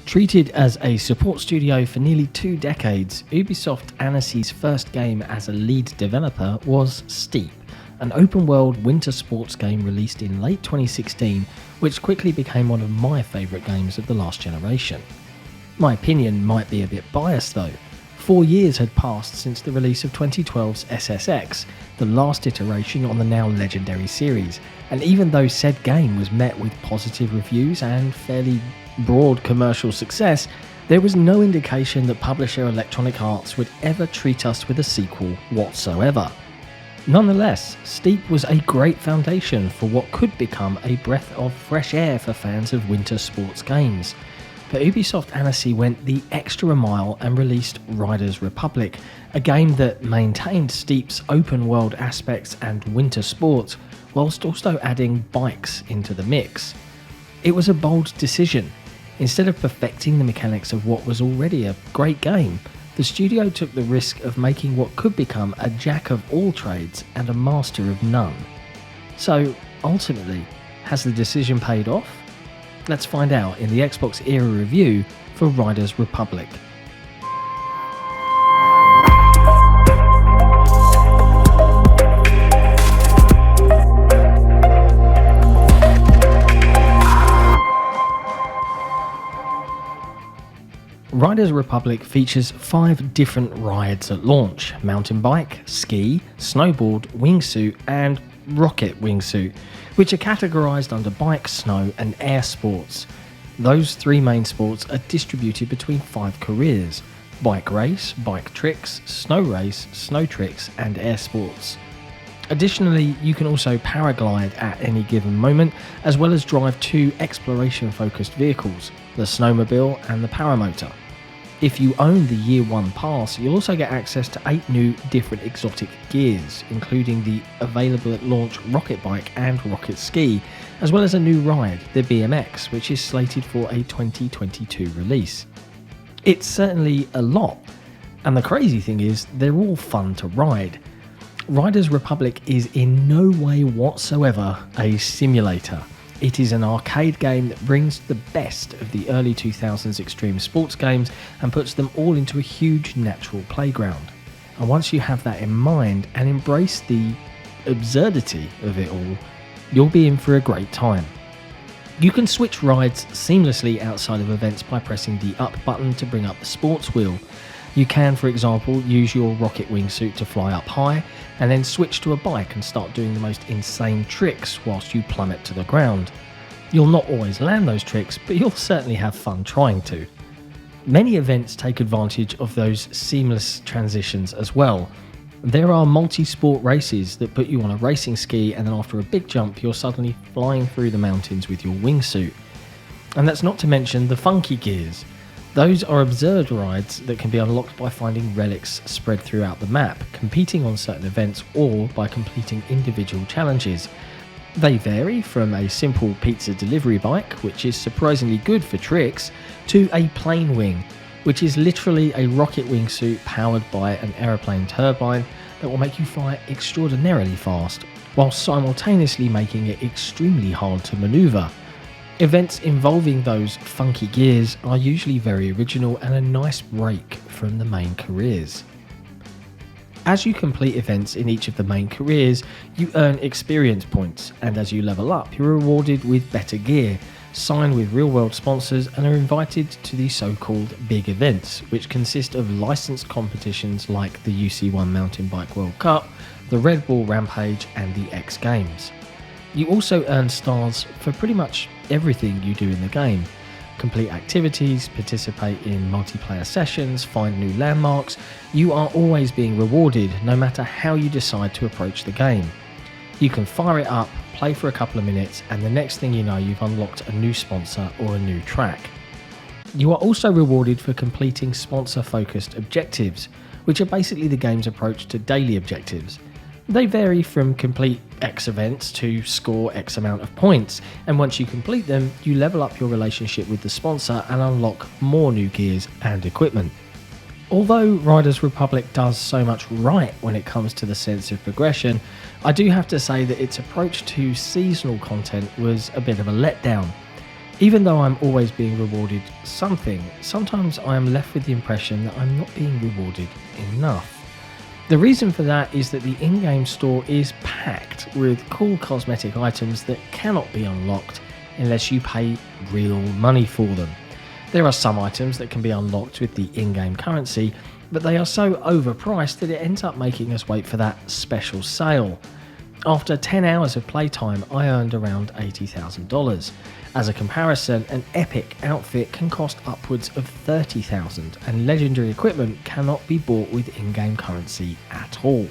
Treated as a support studio for nearly 2 decades, Ubisoft Annecy's first game as a lead developer was Steep, an open-world winter sports game released in late 2016, which quickly became one of my favourite games of the last generation. My opinion might be a bit biased though. 4 years had passed since the release of 2012's SSX, the last iteration on the now legendary series, and even though said game was met with positive reviews and fairly broad commercial success, there was no indication that publisher Electronic Arts would ever treat us with a sequel whatsoever. Nonetheless, Steep was a great foundation for what could become a breath of fresh air for fans of winter sports games. But Ubisoft Annecy went the extra mile and released Riders Republic, a game that maintained Steep's open world aspects and winter sports, whilst also adding bikes into the mix. It was a bold decision. Instead of perfecting the mechanics of what was already a great game, the studio took the risk of making what could become a jack of all trades and a master of none. So, ultimately, has the decision paid off? Let's find out in the XboxEra review for Riders Republic. Riders Republic features 5 different rides at launch: mountain bike, ski, snowboard, wingsuit and rocket wingsuit, which are categorised under bike, snow and air sports. Those 3 main sports are distributed between 5 careers: bike race, bike tricks, snow race, snow tricks and air sports. Additionally, you can also paraglide at any given moment, as well as drive 2 exploration-focused vehicles, the snowmobile and the paramotor. If you own the Year 1 pass, you'll also get access to 8 new different exotic gears, including the available at launch rocket bike and rocket ski, as well as a new ride, the BMX, which is slated for a 2022 release. It's certainly a lot, and the crazy thing is, they're all fun to ride. Riders Republic is in no way whatsoever a simulator. It is an arcade game that brings the best of the early 2000s extreme sports games and puts them all into a huge natural playground. And once you have that in mind and embrace the absurdity of it all, you'll be in for a great time. You can switch rides seamlessly outside of events by pressing the up button to bring up the sports wheel. You can, for example, use your rocket wingsuit to fly up high and then switch to a bike and start doing the most insane tricks whilst you plummet to the ground. You'll not always land those tricks, but you'll certainly have fun trying to. Many events take advantage of those seamless transitions as well. There are multi-sport races that put you on a racing ski and then after a big jump you're suddenly flying through the mountains with your wingsuit. And that's not to mention the funky gears. Those are absurd rides that can be unlocked by finding relics spread throughout the map, competing on certain events or by completing individual challenges. They vary from a simple pizza delivery bike, which is surprisingly good for tricks, to a plane wing, which is literally a rocket wingsuit powered by an aeroplane turbine that will make you fly extraordinarily fast, while simultaneously making it extremely hard to manoeuvre. Events involving those funky gears are usually very original and a nice break from the main careers. As you complete events in each of the main careers, you earn experience points, and as you level up, you're rewarded with better gear, sign with real-world sponsors, and are invited to the so-called big events, which consist of licensed competitions like the UC1 Mountain Bike World Cup, the Red Bull Rampage, and the X Games. You also earn stars for pretty much everything you do in the game. Complete activities, participate in multiplayer sessions, find new landmarks. You are always being rewarded no matter how you decide to approach the game. You can fire it up, play for a couple of minutes, and the next thing you know you've unlocked a new sponsor or a new track. You are also rewarded for completing sponsor-focused objectives, which are basically the game's approach to daily objectives. They vary from complete X events to score X amount of points, and once you complete them, you level up your relationship with the sponsor and unlock more new gears and equipment. Although Riders Republic does so much right when it comes to the sense of progression, I do have to say that its approach to seasonal content was a bit of a letdown. Even though I'm always being rewarded something, sometimes I am left with the impression that I'm not being rewarded enough. The reason for that is that the in-game store is packed with cool cosmetic items that cannot be unlocked unless you pay real money for them. There are some items that can be unlocked with the in-game currency, but they are so overpriced that it ends up making us wait for that special sale. After 10 hours of playtime, I earned around $80,000. As a comparison, an epic outfit can cost upwards of $30,000, and legendary equipment cannot be bought with in-game currency at all.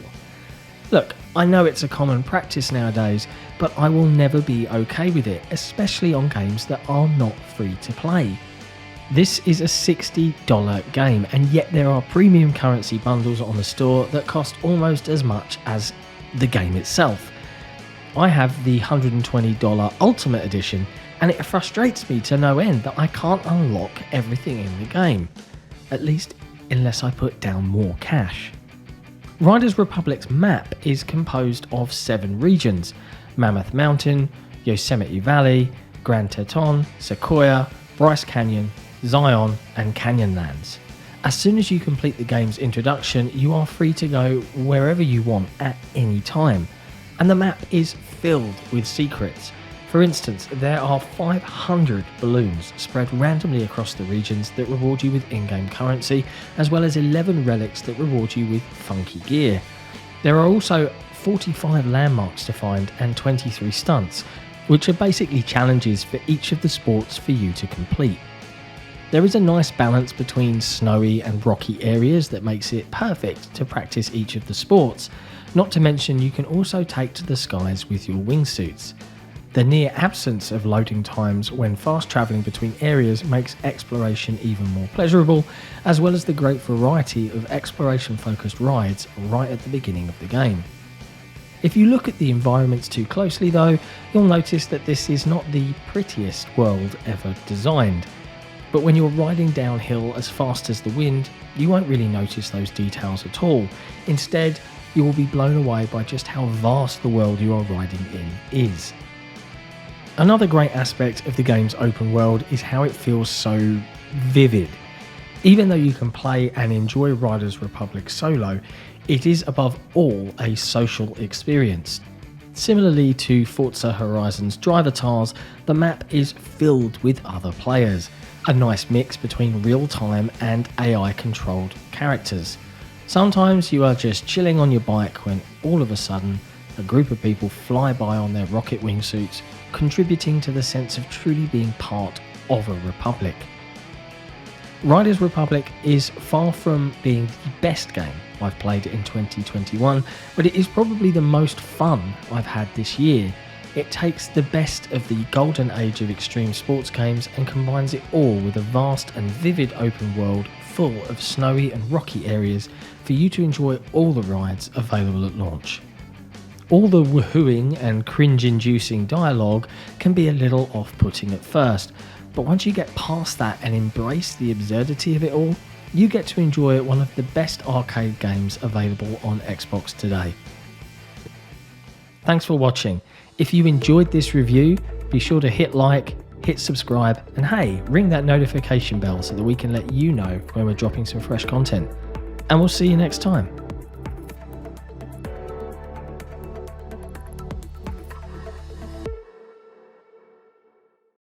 Look, I know it's a common practice nowadays, but I will never be okay with it, especially on games that are not free to play. This is a $60 game, and yet there are premium currency bundles on the store that cost almost as much as the game itself. I have the $120 Ultimate Edition, and it frustrates me to no end that I can't unlock everything in the game, at least unless I put down more cash. Riders Republic's map is composed of 7 regions: Mammoth Mountain, Yosemite Valley, Grand Teton, Sequoia, Bryce Canyon, Zion, and Canyonlands. As soon as you complete the game's introduction, you are free to go wherever you want at any time, and the map is filled with secrets. For instance, there are 500 balloons spread randomly across the regions that reward you with in-game currency, as well as 11 relics that reward you with funky gear. There are also 45 landmarks to find and 23 stunts, which are basically challenges for each of the sports for you to complete. There is a nice balance between snowy and rocky areas that makes it perfect to practice each of the sports, not to mention you can also take to the skies with your wingsuits. The near absence of loading times when fast travelling between areas makes exploration even more pleasurable, as well as the great variety of exploration-focused rides right at the beginning of the game. If you look at the environments too closely though, you'll notice that this is not the prettiest world ever designed. But when you're riding downhill as fast as the wind, you won't really notice those details at all. Instead, you will be blown away by just how vast the world you are riding in is. Another great aspect of the game's open world is how it feels so vivid. Even though you can play and enjoy Riders Republic solo, it is above all a social experience. Similarly to Forza Horizon's driver tars, the map is filled with other players. A nice mix between real-time and AI-controlled characters. Sometimes you are just chilling on your bike when all of a sudden a group of people fly by on their rocket wingsuits, contributing to the sense of truly being part of a republic. Riders Republic is far from being the best game I've played in 2021, but it is probably the most fun I've had this year. It takes the best of the golden age of extreme sports games and combines it all with a vast and vivid open world full of snowy and rocky areas for you to enjoy all the rides available at launch. All the woohooing and cringe-inducing dialogue can be a little off-putting at first, but once you get past that and embrace the absurdity of it all, you get to enjoy one of the best arcade games available on Xbox today. Thanks for watching. If you enjoyed this review, be sure to hit like, hit subscribe, and hey, ring that notification bell so that we can let you know when we're dropping some fresh content. And we'll see you next time.